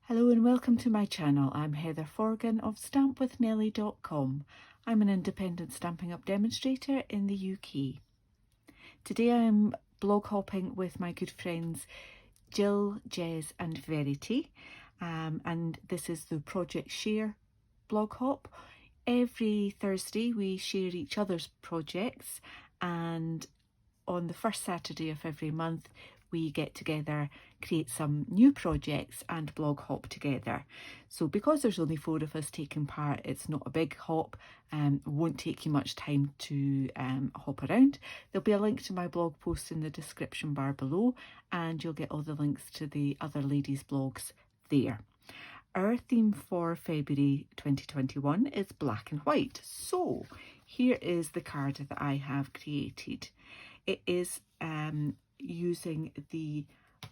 Hello and welcome to my channel. I'm Heather Forgan of stampwithnellie.com. I'm an independent Stampin' Up! Demonstrator in the UK. Today I'm blog hopping with my good friends Jill, Jez and Verity, and this is the Project Share blog hop. Every Thursday we share each other's projects, and on the first Saturday of every month we get together, create some new projects and blog hop together. So because there's only 4 of us taking part, it's not a big hop, won't take you much time to hop around. There'll be a link to my blog post in the description bar below, and you'll get all the links to the other ladies' blogs there. Our theme for February 2021 is black and white. So here is the card that I have created. It is using the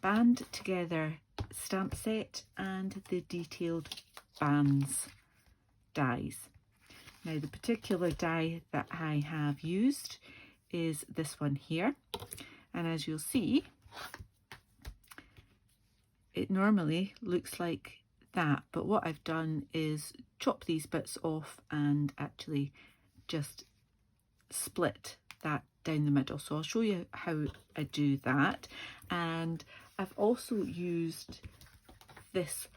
band together stamp set and the detailed bands dies. Now the particular die that I have used is this one here, and as you'll see it normally looks like that, but what I've done is chop these bits off and actually just split that down the middle. So I'll show you how I do that. And I've also used this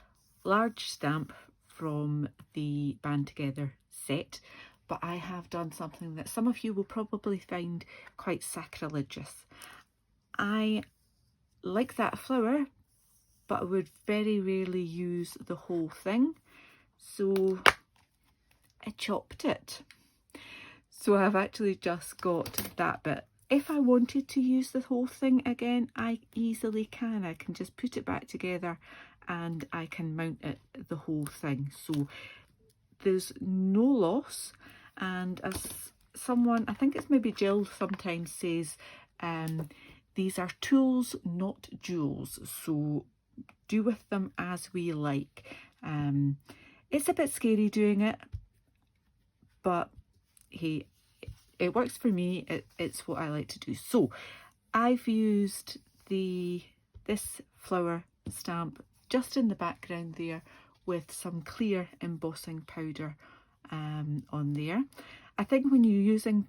large stamp from the Band Together set, but I have done something that some of you will probably find quite sacrilegious. I like that flower, but I would very rarely use the whole thing, so I chopped it. So I've actually just got that bit. If I wanted to use the whole thing again, I easily can. I can just put it back together and I can mount it the whole thing. So there's no loss. And as someone, I think it's maybe Jill, sometimes says, these are tools, not jewels. So do with them as we like. It's a bit scary doing it, but hey, it works for me. It's what I like to do. So I've used this flower stamp just in the background there with some clear embossing powder on there. I think when you're using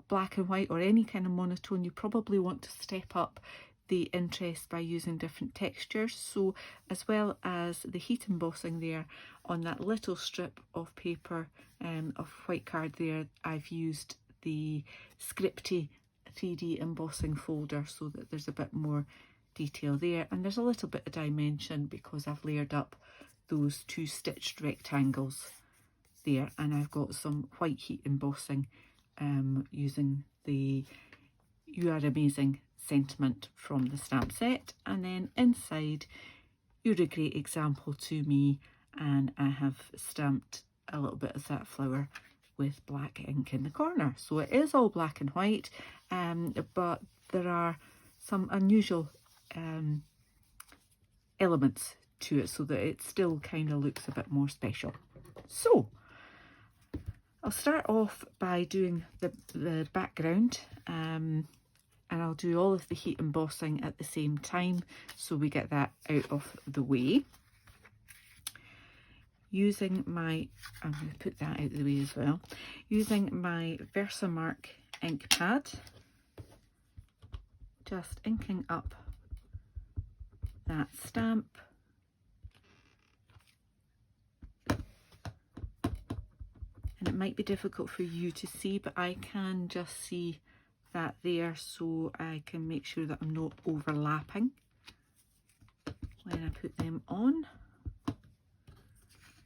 black and white or any kind of monotone, you probably want to step up the interest by using different textures. So as well as the heat embossing there on that little strip of paper of white card there, I've used the scripty 3D embossing folder so that there's a bit more detail there, and there's a little bit of dimension because I've layered up those 2 stitched rectangles there, and I've got some white heat embossing using the You Are Amazing sentiment from the stamp set, and then inside You're a Great Example to Me, and I have stamped a little bit of that flower with black ink in the corner. So it is all black and white, but there are some unusual elements to it so that it still kind of looks a bit more special. So I'll start off by doing the background, and I'll do all of the heat embossing at the same time so we get that out of the way. Using my, I'm going to put that out of the way as well, using my Versamark ink pad, just inking up that stamp. And it might be difficult for you to see, but I can just see that there, so I can make sure that I'm not overlapping when I put them on,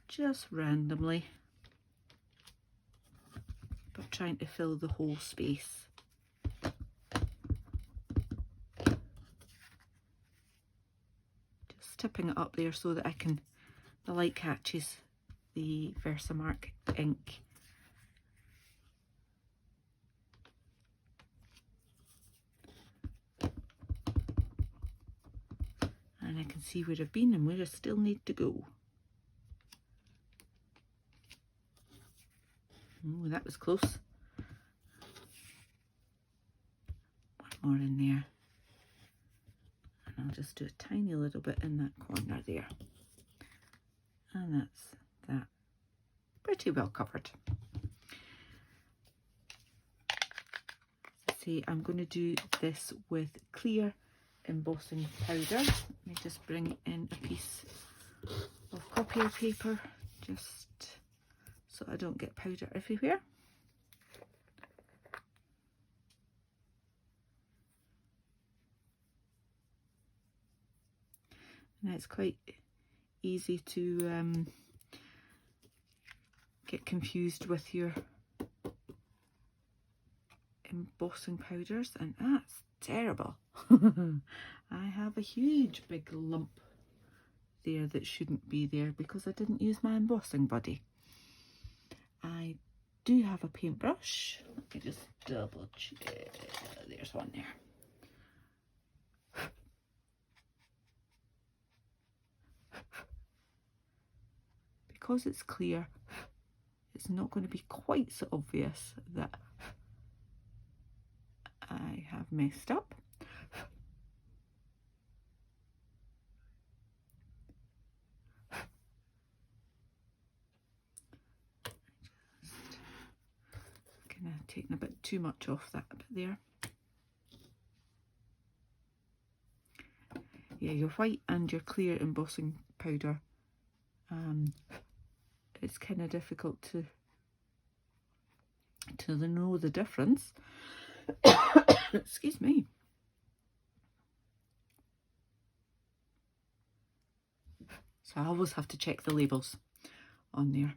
just randomly, but trying to fill the whole space. Just tipping it up there so that the light catches the Versamark ink. And I can see where I've been and where I still need to go. Oh, that was close. One more in there. And I'll just do a tiny little bit in that corner there. And that's that, pretty well covered. See, I'm going to do this with clear embossing powder. Let me just bring in a piece of copier paper just so I don't get powder everywhere. And it's quite easy to get confused with your embossing powders, and that's terrible. I have a huge big lump there that shouldn't be there because I didn't use my embossing buddy. I do have a paintbrush. Let me just double check. There's one there. Because it's clear, it's not going to be quite so obvious that I have messed up. Kind of taking a bit too much off that bit there. Yeah, your white and your clear embossing powder, it's kind of difficult to know the difference. Excuse me. So I always have to check the labels on there.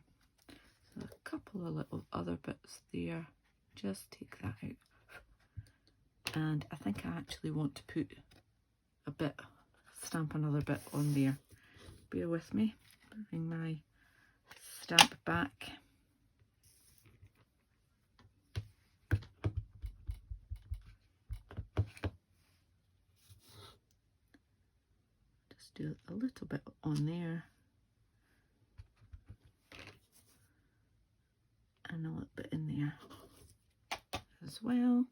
So a couple of little other bits there, just take that out. And I think I actually want to put a bit, stamp another bit on there. Bear with me, bring my stamp back. Just do a little bit on there. And a little bit in there as well.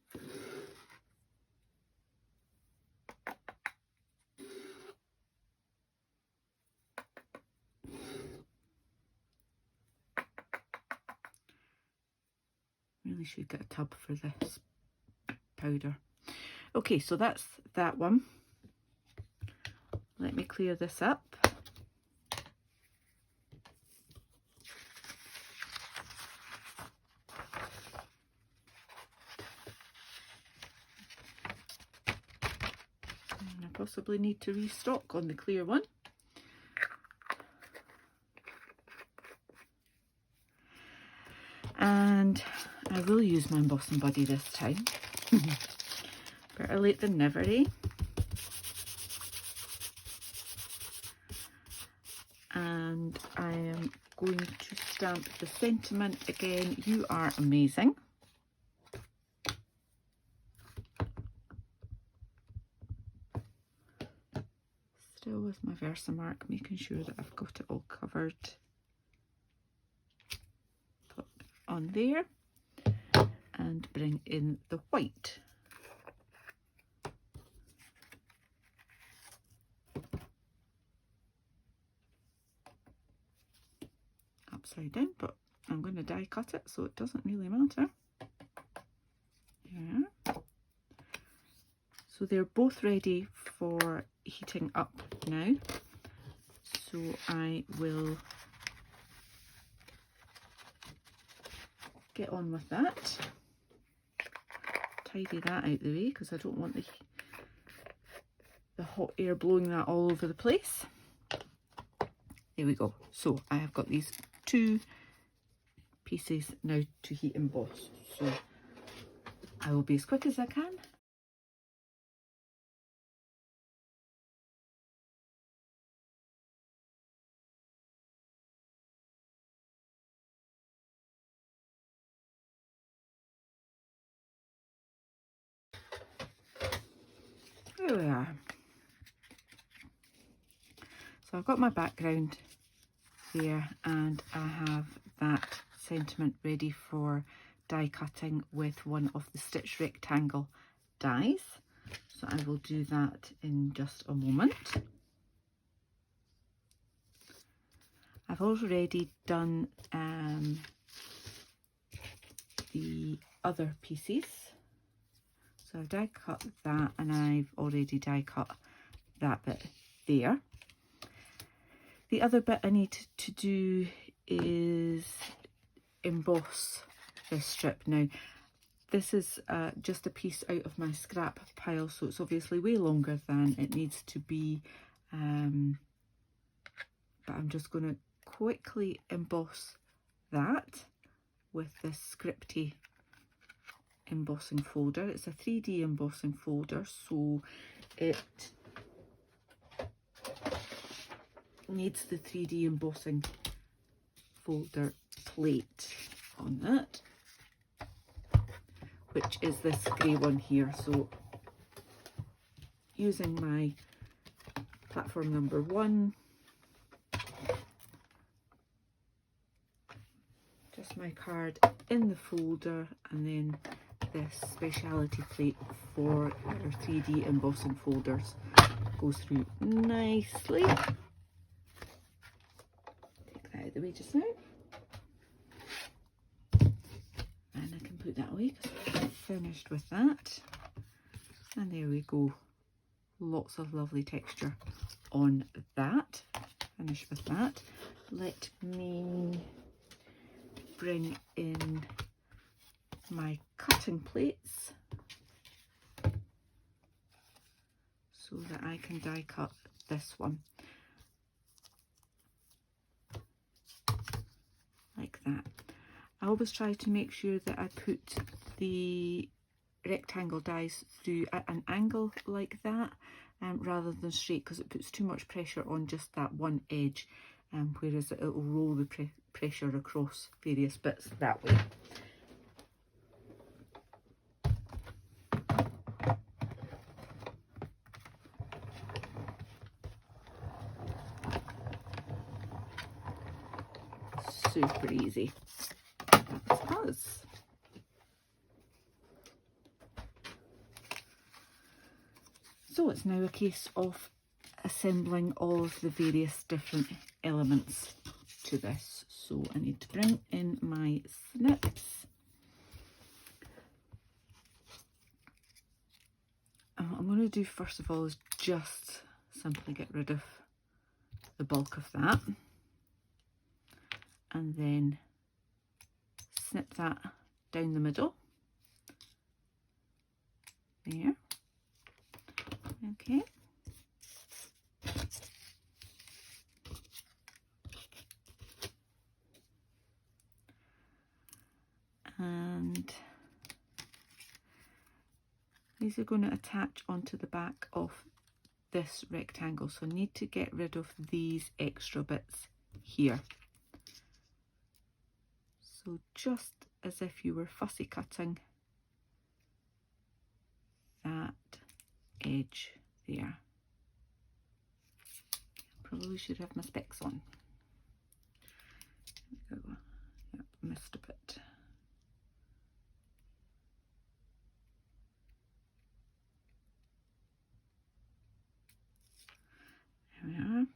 Really should get a tub for this powder. Okay, so that's that one. Let me clear this up. And I possibly need to restock on the clear one. And I will use my embossing buddy this time. Better late than never, eh? And I am going to stamp the sentiment again. You are amazing. Still with my Versamark, making sure that I've got it all covered. Put on there and bring in the white. Upside down, but I'm going to die cut it, so it doesn't really matter. Yeah. So they're both ready for heating up now. So I will get on with that. Tidy that out the way because I don't want the hot air blowing that all over the place. There we go. So I have got these two pieces now to heat emboss. So I will be as quick as I can. There we are. So I've got my background there and I have that sentiment ready for die cutting with one of the stitch rectangle dies. So I will do that in just a moment. I've already done the other pieces. So I've die cut that, and I've already die cut that bit there. The other bit I need to do is emboss this strip. Now this is just a piece out of my scrap pile, so it's obviously way longer than it needs to be, but I'm just going to quickly emboss that with this scripty embossing folder. It's a 3D embossing folder, so it needs the 3D embossing folder plate on it, which is this grey one here. So using my platform number 1, just my card in the folder, and then this speciality plate for our 3D embossing folders goes through nicely. Take that out of the way just now, and I can put that away because I'm finished with that. And there we go, lots of lovely texture on that. Finished with that. Let me bring in my cutting plates so that I can die cut this one like that. I always try to make sure that I put the rectangle dies through at an angle like that, rather than straight, because it puts too much pressure on just that one edge, whereas it will roll the pressure across various bits that way. Super easy. That's us. So it's now a case of assembling all of the various different elements to this. So I need to bring in my snips. And what I'm going to do first of all is just simply get rid of the bulk of that, and then snip that down the middle there. Okay. And these are going to attach onto the back of this rectangle, so I need to get rid of these extra bits here. So just as if you were fussy cutting that edge there. Probably should have my specs on. There we go. Yep, missed a bit. There we are.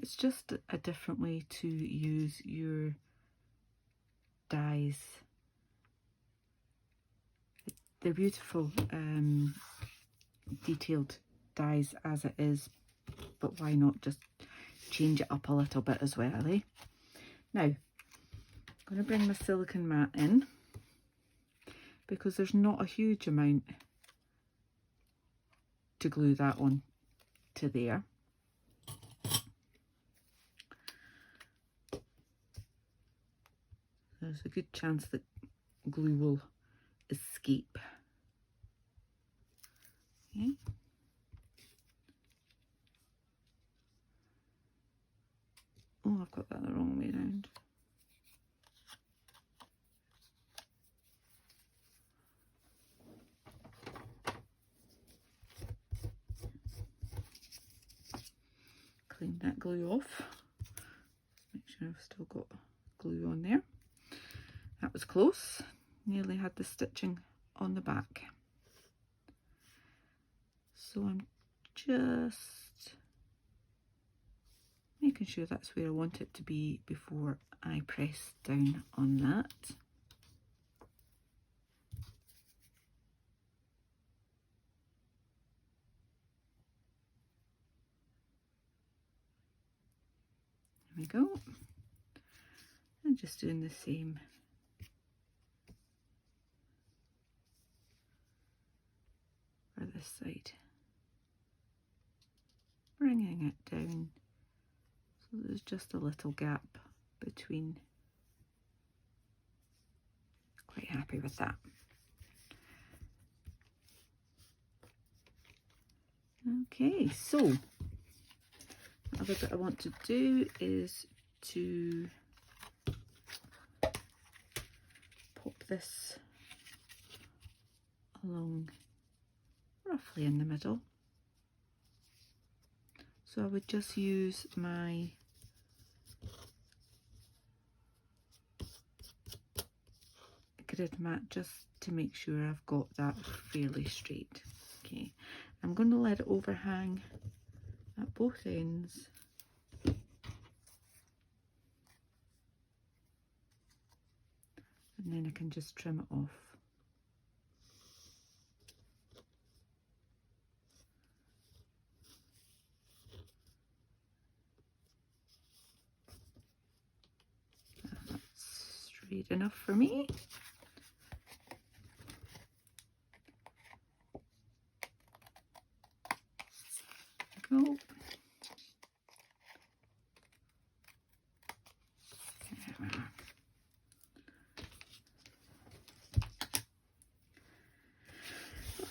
It's just a different way to use your dies. They're beautiful, detailed dies as it is, but why not just change it up a little bit as well, eh? Now, I'm going to bring my silicone mat in, because there's not a huge amount to glue that on to there. There's a good chance that glue will escape. Okay. Oh, I've got that the wrong way around. that glue off. Make sure I've still got glue on there. That was close. Nearly had the stitching on the back. So I'm just making sure that's where I want it to be before I press down on that. There we go. And just doing the same for this side. Bringing it down so there's just a little gap between. Quite happy with that. Okay, so the other bit I want to do is to pop this along roughly in the middle. So I would just use my grid mat just to make sure I've got that fairly straight. Okay, I'm going to let it overhang at both ends. And then I can just trim it off. That's straight enough for me. Go.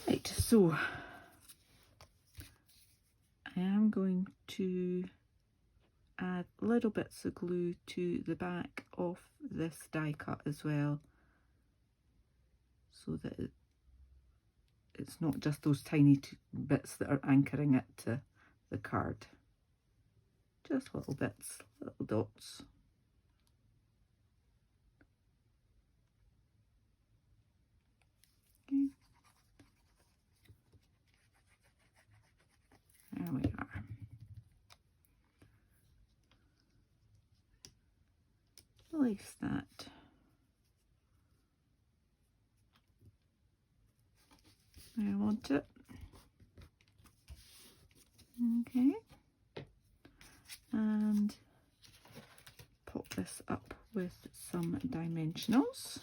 Right, so I am going to add little bits of glue to the back of this die cut as well, so that it's not just those tiny bits that are anchoring it to the card. Just little bits, little dots. Okay. There we are. Place that where I want it. Okay. And pop this up with some dimensionals.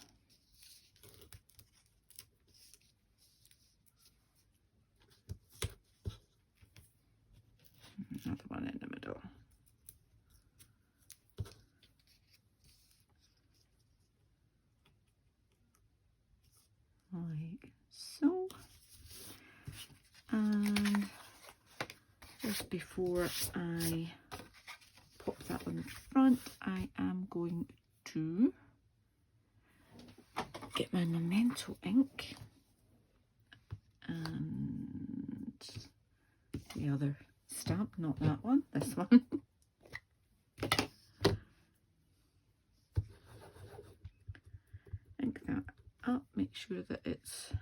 Another one in the middle. Like so. And just before I pop that on the front, I am going to get my Memento ink and the other stamp, not that one, this one. Ink that up, make sure that it's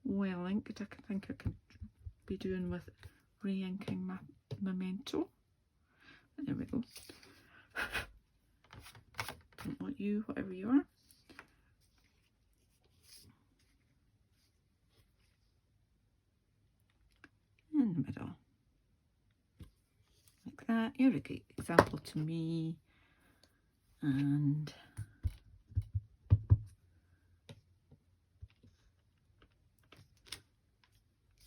well inked. I think I can be doing with re-inking my Memento. There we go. Don't want you, whatever you are. In the middle. Like that. You're a great example to me. And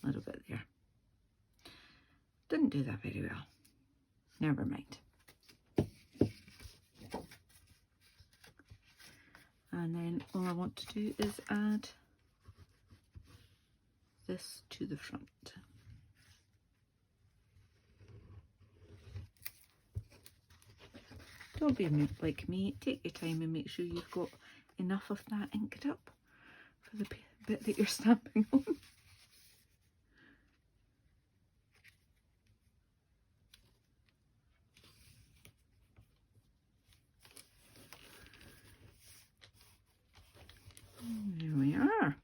a little bit there. Didn't do that very well. Never mind. And then all I want to do is add this to the front. Don't be like me, take your time and make sure you've got enough of that inked up for the bit that you're stamping on. There we are.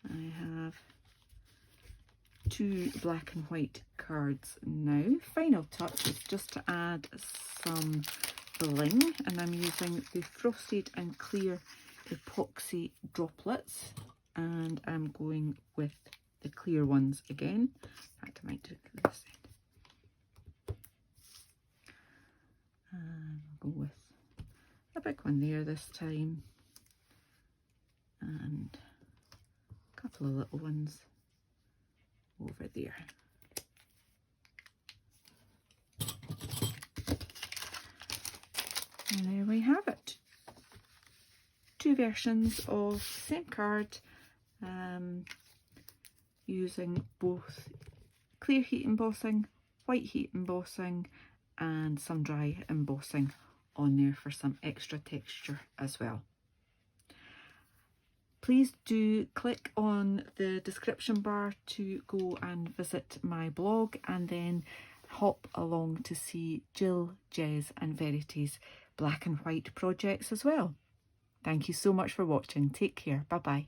I have 2 black and white cards now. Final touch is just to add some bling, and I'm using the Frosted and Clear epoxy droplets, and I'm going with the clear ones again. In fact, I might do this end. And I'll go with a big one there this time, and a couple of little ones over there. And there we have it. 2 versions of the same card, using both clear heat embossing, white heat embossing, and some dry embossing on there for some extra texture as well. Please do click on the description bar to go and visit my blog, and then hop along to see Jill, Jez and Verity's black and white projects as well. Thank you so much for watching. Take care. Bye bye.